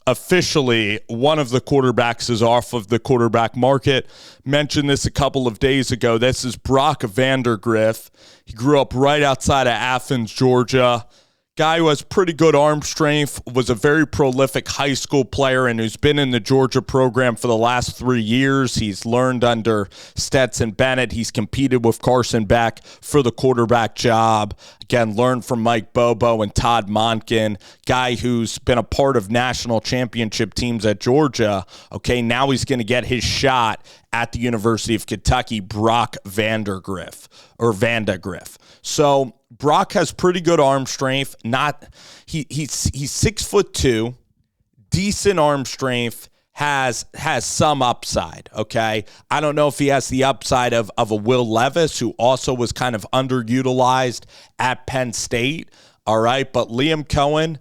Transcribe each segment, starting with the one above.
officially one of the quarterbacks is off of the quarterback market. Mentioned this a couple of days ago. This is Brock Vandagriff. He grew up right outside of Athens, Georgia. Guy who has pretty good arm strength, was a very prolific high school player, and who's been in the Georgia program for the last 3 years. He's learned under Stetson Bennett. He's competed with Carson Beck for the quarterback job. Again, learned from Mike Bobo and Todd Monken, guy who's been a part of national championship teams at Georgia. Okay, now he's going to get his shot at the University of Kentucky, Brock Vandagriff. So Brock has pretty good arm strength. He's 6'2", decent arm strength, has some upside, okay? I don't know if he has the upside of a Will Levis, who also was kind of underutilized at Penn State, all right? But Liam Coen,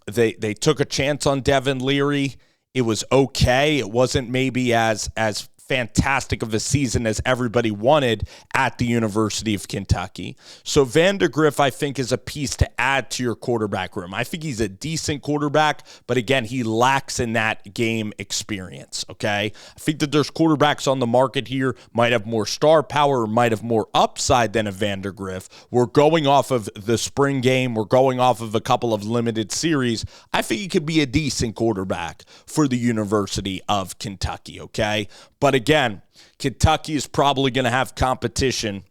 they took a chance on Devin Leary. It was okay. It wasn't maybe as fantastic of a season as everybody wanted at the University of Kentucky. So Vandagriff, I think, is a piece to add to your quarterback room. I think he's a decent quarterback, but again, he lacks in that game experience, okay? I think that there's quarterbacks on the market here, might have more star power, or might have more upside than a Vandagriff. We're going off of the spring game. We're going off of a couple of limited series. I think he could be a decent quarterback for the University of Kentucky, okay? But again, Kentucky is probably going to have competition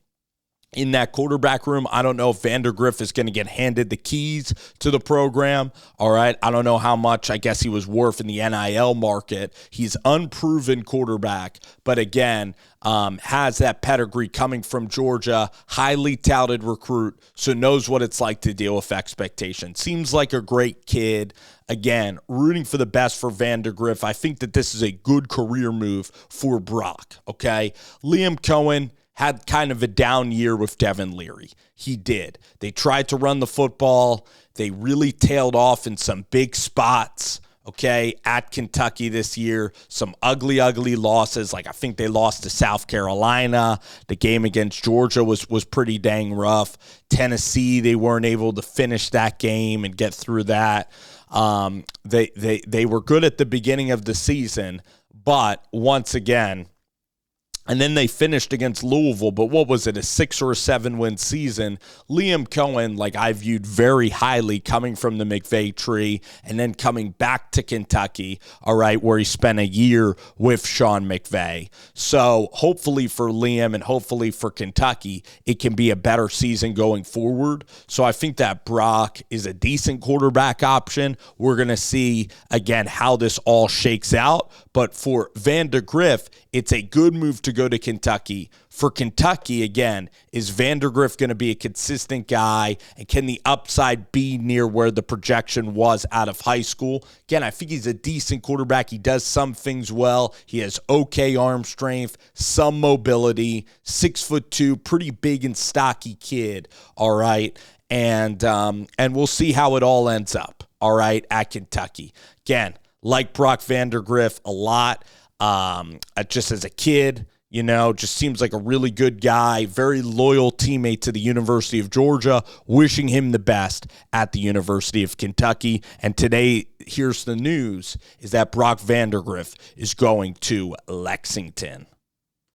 in that quarterback room. I don't know if Vandagriff is going to get handed the keys to the program. All right. I don't know how much, I guess, he was worth in the NIL market. He's unproven quarterback, but again, has that pedigree coming from Georgia, highly touted recruit, so knows what it's like to deal with expectations. Seems like a great kid. Again, rooting for the best for Vandagriff. I think that this is a good career move for Brock, okay? Liam Coen had kind of a down year with Devin Leary. He did. They tried to run the football. They really tailed off in some big spots, okay, at Kentucky this year. Some ugly losses. Like, I think they lost to South Carolina. The game against Georgia was pretty dang rough. Tennessee, they weren't able to finish that game and get through that. They were good at the beginning of the season, but once again, and then they finished against Louisville, but what was it, a 6 or a 7 win season? Liam Coen, like, I viewed very highly coming from the McVay tree and then coming back to Kentucky, all right, where he spent a year with Sean McVay. So hopefully for Liam and hopefully for Kentucky, it can be a better season going forward. So I think that Brock is a decent quarterback option. We're going to see, again, how this all shakes out. But for Vandagriff, it's a good move to go to Kentucky. For Kentucky, again, is Vandagriff going to be a consistent guy? And can the upside be near where the projection was out of high school? Again, I think he's a decent quarterback. He does some things well. He has okay arm strength, some mobility, 6'2", pretty big and stocky kid, all right? And we'll see how it all ends up, all right, at Kentucky. Again, like Brock Vandagriff a lot, just as a kid, you know, just seems like a really good guy, very loyal teammate to the University of Georgia, wishing him the best at the University of Kentucky. And today, here's the news, is that Brock Vandagriff is going to Lexington.